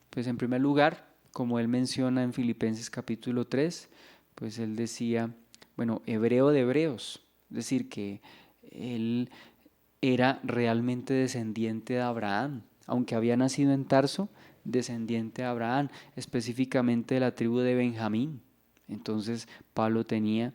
Pues en primer lugar, como él menciona en Filipenses capítulo 3, pues él decía, bueno, hebreo de hebreos, es decir, que él era realmente descendiente de Abraham, aunque había nacido en Tarso, descendiente de Abraham, específicamente de la tribu de Benjamín. Entonces Pablo tenía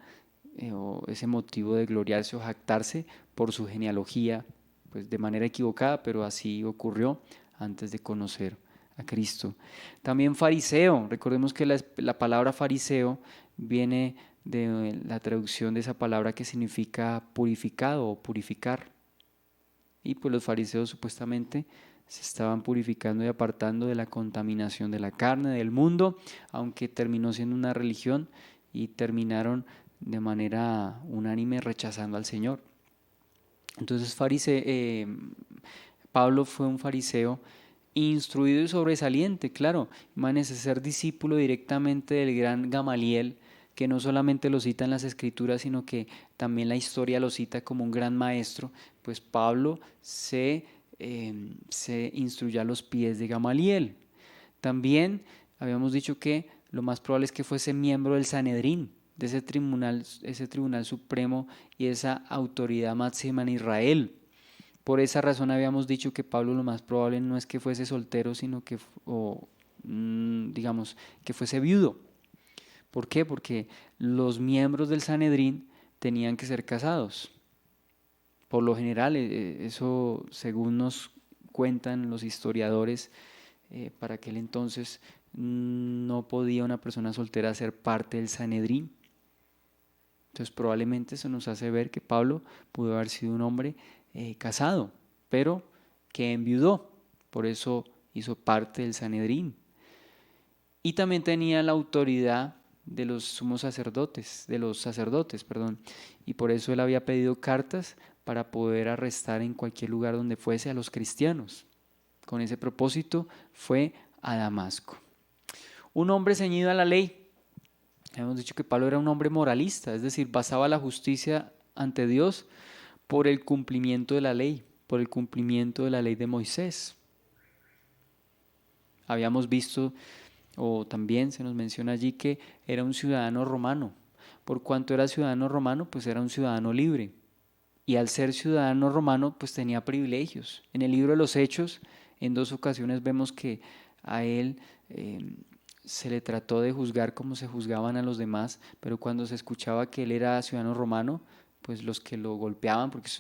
ese motivo de gloriarse o jactarse por su genealogía, pues de manera equivocada, pero así ocurrió antes de conocer a Cristo. También fariseo, recordemos que la palabra fariseo viene de la traducción de esa palabra que significa purificado o purificar. Y pues los fariseos supuestamente se estaban purificando y apartando de la contaminación de la carne, del mundo, aunque terminó siendo una religión y terminaron de manera unánime rechazando al Señor. Entonces Pablo fue un fariseo instruido y sobresaliente, claro. Imagínense ser discípulo directamente del gran Gamaliel, que no solamente lo cita en las escrituras, sino que también la historia lo cita como un gran maestro. Pues Pablo se instruyó a los pies de Gamaliel. También habíamos dicho que lo más probable es que fuese miembro del Sanedrín, de ese tribunal supremo y esa autoridad máxima en Israel. Por esa razón habíamos dicho que Pablo lo más probable no es que fuese soltero, sino que, digamos, que fuese viudo. ¿Por qué? Porque los miembros del Sanedrín tenían que ser casados. Por lo general, eso según nos cuentan los historiadores, para aquel entonces no podía una persona soltera ser parte del Sanedrín. Entonces probablemente eso nos hace ver que Pablo pudo haber sido un hombre casado, pero que enviudó, por eso hizo parte del Sanedrín. Y también tenía la autoridad de los sumos sacerdotes, perdón, y por eso él había pedido cartas para poder arrestar en cualquier lugar donde fuese a los cristianos. Con ese propósito fue a Damasco. Un hombre ceñido a la ley. Hemos dicho que Pablo era un hombre moralista, es decir, basaba la justicia ante Dios por el cumplimiento de la ley, por el cumplimiento de la ley de Moisés. Habíamos visto, o también se nos menciona allí, que era un ciudadano romano. Por cuanto era ciudadano romano, pues era un ciudadano libre. Y al ser ciudadano romano, pues tenía privilegios. En el libro de los Hechos, en 2 ocasiones vemos que a él se le trató de juzgar como se juzgaban a los demás, pero cuando se escuchaba que él era ciudadano romano, pues los que lo golpeaban, porque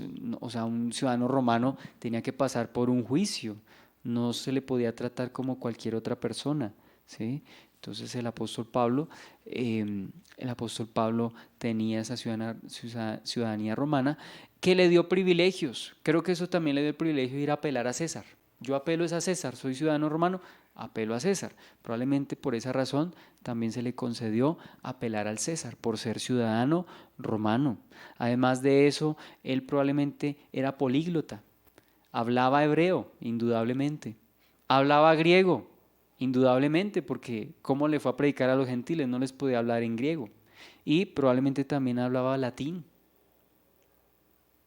o sea, un ciudadano romano tenía que pasar por un juicio, no se le podía tratar como cualquier otra persona, ¿sí? Entonces el apóstol Pablo tenía esa ciudadanía romana que le dio privilegios. Creo que eso también le dio el privilegio de ir a apelar a César. Yo apelo a César, soy ciudadano romano, apelo a César. Probablemente por esa razón también se le concedió apelar al César, por ser ciudadano romano. Además de eso, él probablemente era políglota. Hablaba hebreo, indudablemente. Hablaba griego, indudablemente, porque ¿cómo le fue a predicar a los gentiles? No les podía hablar en griego. Y probablemente también hablaba latín.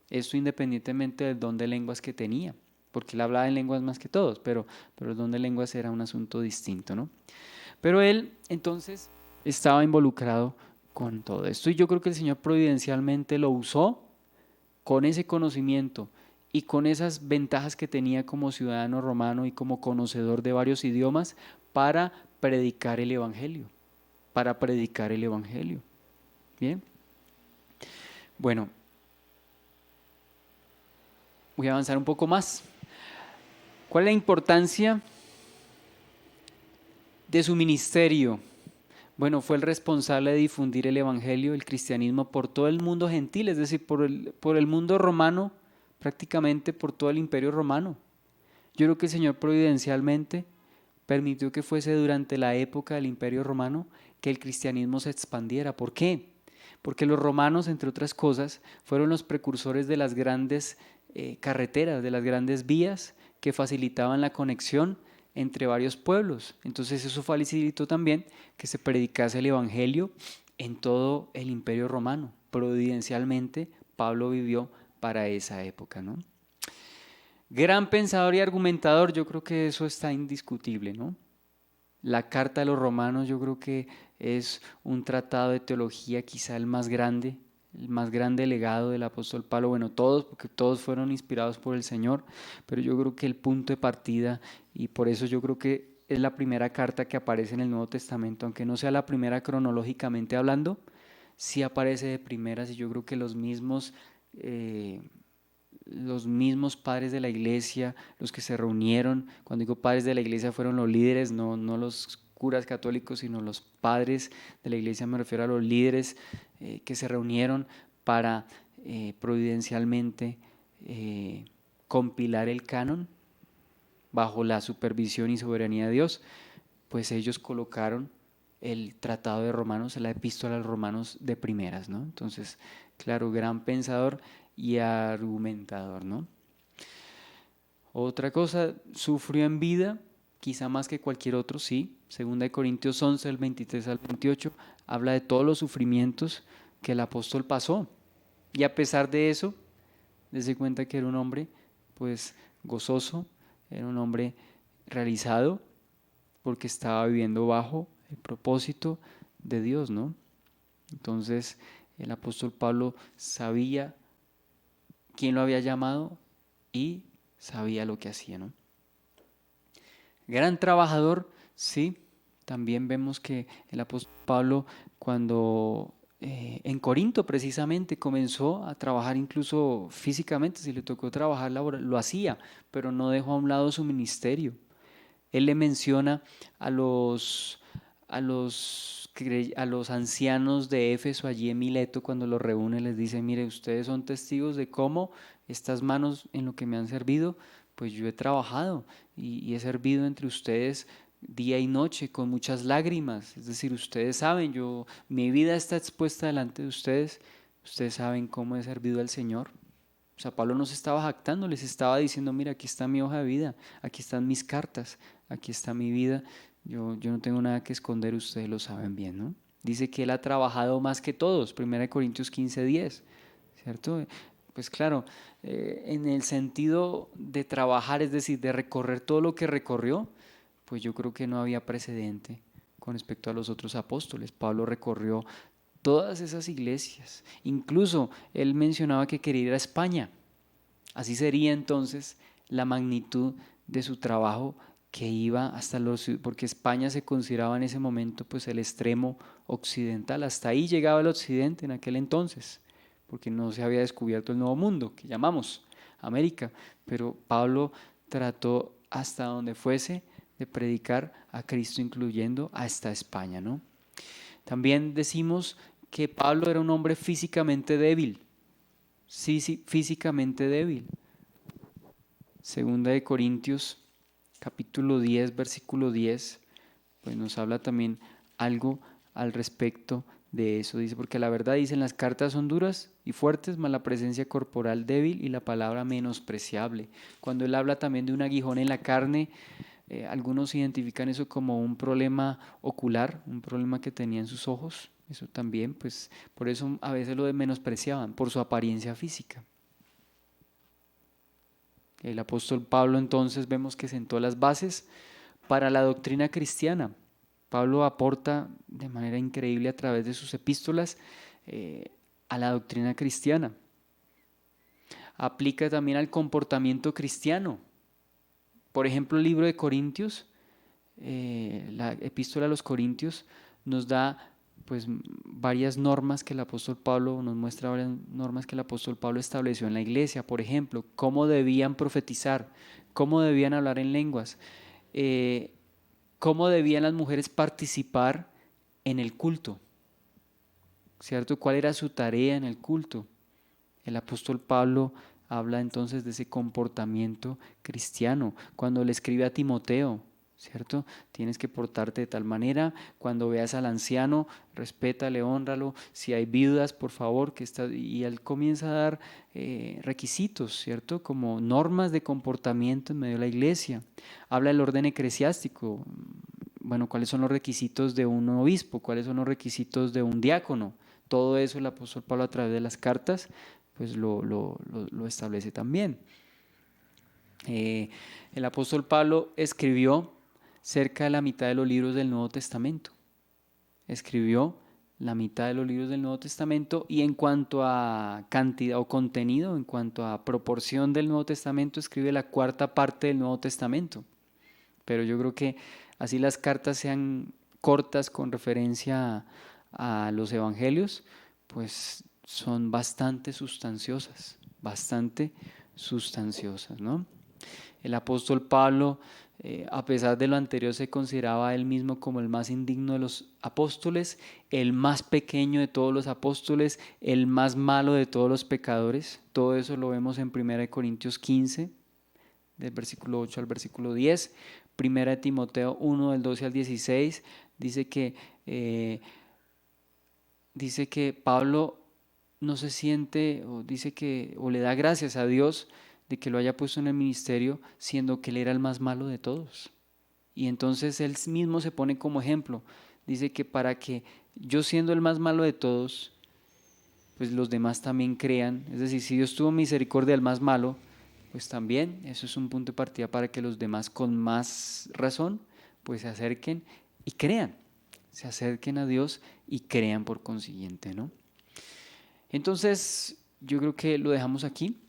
Esto independientemente del don de lenguas que tenía, porque él hablaba en lenguas más que todos, pero el don de lenguas era un asunto distinto, ¿no? Pero él entonces estaba involucrado con todo esto y yo creo que el Señor providencialmente lo usó con ese conocimiento y con esas ventajas que tenía como ciudadano romano y como conocedor de varios idiomas para predicar el Evangelio, Bien, bueno, voy a avanzar un poco más. ¿Cuál es la importancia de su ministerio? Bueno, fue el responsable de difundir el evangelio, el cristianismo por todo el mundo gentil, es decir, por el mundo romano, prácticamente por todo el imperio romano. Yo creo que el Señor providencialmente permitió que fuese durante la época del imperio romano que el cristianismo se expandiera. ¿Por qué? Porque los romanos, entre otras cosas, fueron los precursores de las grandes carreteras, de las grandes vías que facilitaban la conexión entre varios pueblos. Entonces eso facilitó también que se predicase el evangelio en todo el imperio romano. Providencialmente Pablo vivió para esa época, ¿no? Gran pensador y argumentador, yo creo que eso está indiscutible, ¿no? La carta de los Romanos yo creo que es un tratado de teología quizá el más grande legado del apóstol Pablo, bueno, todos, porque todos fueron inspirados por el Señor, pero yo creo que el punto de partida, y por eso yo creo que es la primera carta que aparece en el Nuevo Testamento, aunque no sea la primera cronológicamente hablando, sí aparece de primeras y yo creo que los mismos padres de la iglesia, los que se reunieron, cuando digo padres de la iglesia fueron los líderes, no los curas católicos, sino los padres de la iglesia, me refiero a los líderes que se reunieron para providencialmente compilar el canon bajo la supervisión y soberanía de Dios, pues ellos colocaron el tratado de Romanos, la epístola a los Romanos de primeras, ¿no? Entonces, claro, gran pensador y argumentador, ¿no? Otra cosa, sufrió en vida, quizá más que cualquier otro, sí. Segunda de Corintios 11, del 23 al 28, habla de todos los sufrimientos que el apóstol pasó. Y a pesar de eso, dése cuenta que era un hombre, pues, gozoso, era un hombre realizado, porque estaba viviendo bajo el propósito de Dios, ¿no? Entonces, el apóstol Pablo sabía quién lo había llamado y sabía lo que hacía, ¿no? Gran trabajador, sí. También vemos que el apóstol Pablo, cuando en Corinto precisamente comenzó a trabajar incluso físicamente, si le tocó trabajar lo hacía, pero no dejó a un lado su ministerio. Él le menciona a los ancianos de Éfeso allí en Mileto cuando los reúne, les dice, mire, ustedes son testigos de cómo estas manos en lo que me han servido, pues yo he trabajado y he servido entre ustedes día y noche con muchas lágrimas. Es decir, ustedes saben, mi vida está expuesta delante de ustedes, ustedes saben cómo he servido al Señor. O sea, Pablo no se estaba jactando, les estaba diciendo, mira, aquí está mi hoja de vida, aquí están mis cartas, aquí está mi vida, yo no tengo nada que esconder, ustedes lo saben bien, ¿no? Dice que él ha trabajado más que todos, 1 Corintios 15:10, ¿cierto? Pues claro, en el sentido de trabajar, es decir, de recorrer todo lo que recorrió, pues yo creo que no había precedente con respecto a los otros apóstoles. Pablo recorrió todas esas iglesias. Incluso él mencionaba que quería ir a España. Así sería entonces la magnitud de su trabajo, que iba hasta porque España se consideraba en ese momento pues el extremo occidental. Hasta ahí llegaba el occidente en aquel entonces, porque no se había descubierto el nuevo mundo que llamamos América. Pero Pablo trató hasta donde fuese de predicar a Cristo, incluyendo hasta España, ¿no? También decimos que Pablo era un hombre físicamente débil. Sí, sí, físicamente débil. Segunda de Corintios, capítulo 10, versículo 10, pues nos habla también algo al respecto de eso. Dice, porque la verdad dicen las cartas son duras y fuertes, mas la presencia corporal débil y la palabra menospreciable. Cuando él habla también de un aguijón en la carne, algunos identifican eso como un problema ocular, un problema que tenía en sus ojos. Eso también, pues por eso a veces lo menospreciaban, por su apariencia física. El apóstol Pablo entonces vemos que sentó las bases para la doctrina cristiana. Pablo aporta de manera increíble a través de sus epístolas a la doctrina cristiana. Aplica también al comportamiento cristiano. Por ejemplo, el libro de Corintios, la epístola a los Corintios, nos da pues varias normas que el apóstol Pablo nos muestra, varias normas que el apóstol Pablo estableció en la iglesia. Por ejemplo, cómo debían profetizar, cómo debían hablar en lenguas, eh, cómo debían las mujeres participar en el culto, ¿cierto? ¿Cuál era su tarea en el culto? El apóstol Pablo habla entonces de ese comportamiento cristiano. Cuando le escribe a Timoteo, ¿cierto? Tienes que portarte de tal manera. Cuando veas al anciano, respétale, hónralo. Si hay viudas, por favor, y él comienza a dar requisitos, ¿cierto? Como normas de comportamiento en medio de la iglesia. Habla del orden eclesiástico. Bueno, ¿cuáles son los requisitos de un obispo? ¿Cuáles son los requisitos de un diácono? Todo eso el apóstol Pablo a través de las cartas pues lo establece también. El apóstol Pablo escribió cerca de la mitad de los libros del Nuevo Testamento. Escribió la mitad de los libros del Nuevo Testamento, y en cuanto a cantidad o contenido, en cuanto a proporción del Nuevo Testamento, escribe la cuarta parte del Nuevo Testamento. Pero yo creo que así las cartas sean cortas con referencia a los evangelios, pues son bastante sustanciosas, ¿no? El apóstol Pablo, a pesar de lo anterior, se consideraba a él mismo como el más indigno de los apóstoles, el más pequeño de todos los apóstoles, el más malo de todos los pecadores. Todo eso lo vemos en 1 Corintios 15, del versículo 8 al versículo 10. 1 Timoteo 1, del 12 al 16, dice que Pablo no se siente, o le da gracias a Dios de que lo haya puesto en el ministerio, siendo que él era el más malo de todos. Y entonces él mismo se pone como ejemplo. Dice que para que yo, siendo el más malo de todos, pues los demás también crean. Es decir, si Dios tuvo misericordia del más malo, pues también eso es un punto de partida para que los demás con más razón pues se acerquen y crean. Se acerquen a Dios y crean por consiguiente, ¿no? Entonces, yo creo que lo dejamos aquí.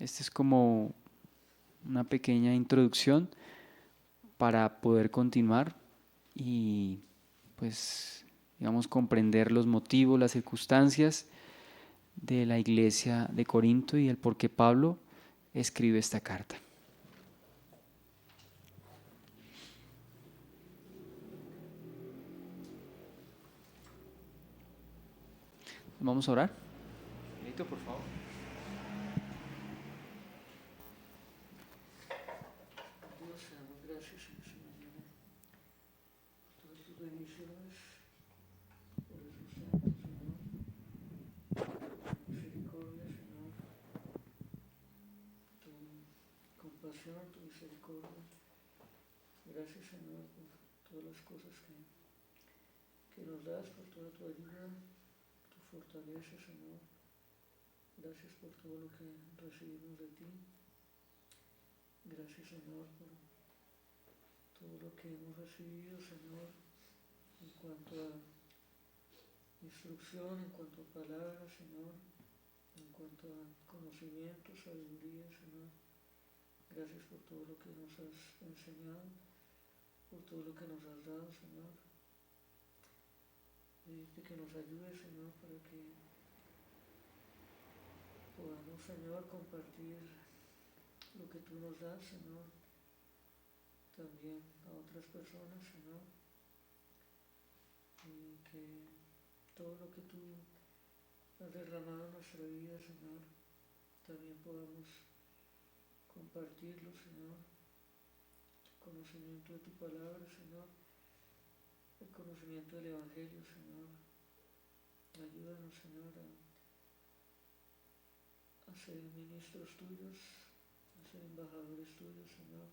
Este es como una pequeña introducción para poder continuar y pues digamos comprender los motivos, las circunstancias de la iglesia de Corinto y el por qué Pablo escribe esta carta. Vamos a orar. Benito, por favor. Dios, te damos gracias en esta mañana por todas tus bendiciones, por el sustento, Señor, misericordia, Señor, tu compasión, tu misericordia. Gracias, Señor, por todas las cosas que nos das, por toda tu ayuda, tu fortaleza, Señor. Gracias por todo lo que recibimos de ti. Gracias, Señor, por todo lo que hemos recibido, Señor, en cuanto a instrucción, en cuanto a palabras, Señor, en cuanto a conocimiento, sabiduría, Señor. Gracias por todo lo que nos has enseñado, por todo lo que nos has dado, Señor. Pedirte que nos ayude, Señor, para que podamos, Señor, compartir lo que tú nos das, Señor, también a otras personas, Señor. Y que todo lo que tú has derramado en nuestra vida, Señor, también podamos compartirlo, Señor. El conocimiento de tu palabra, Señor. El conocimiento del Evangelio, Señor. Ayúdanos, Señor, a ser ministros tuyos, a ser embajadores tuyos, Señor.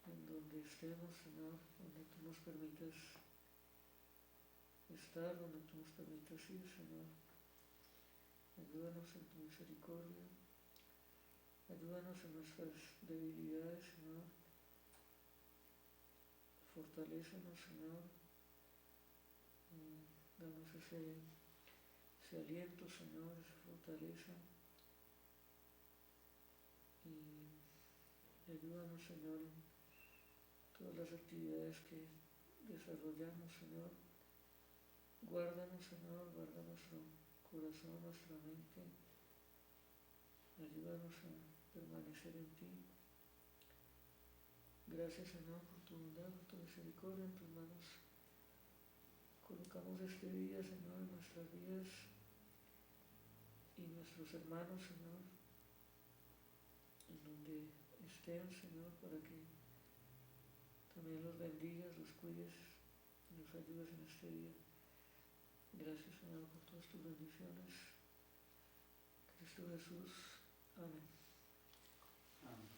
En donde estemos, Señor, donde tú nos permitas estar, donde tú nos permitas ir, Señor. Ayúdanos en tu misericordia. Ayúdanos en nuestras debilidades, Señor. Fortalécenos, Señor. Danos ese aliento, Señor, esa fortaleza. Y ayúdanos, Señor, en todas las actividades que desarrollamos, Señor. Guárdanos, Señor, guarda nuestro corazón, nuestra mente. Ayúdanos a permanecer en ti. Gracias, Señor, por tu bondad, por tu misericordia. En tus manos colocamos este día, Señor, en nuestras vidas y nuestros hermanos, Señor, en donde estén, Señor, para que también los bendigas, los cuides y los ayudes en este día. Gracias, Señor, por todas tus bendiciones. Cristo Jesús. Amén. Amén.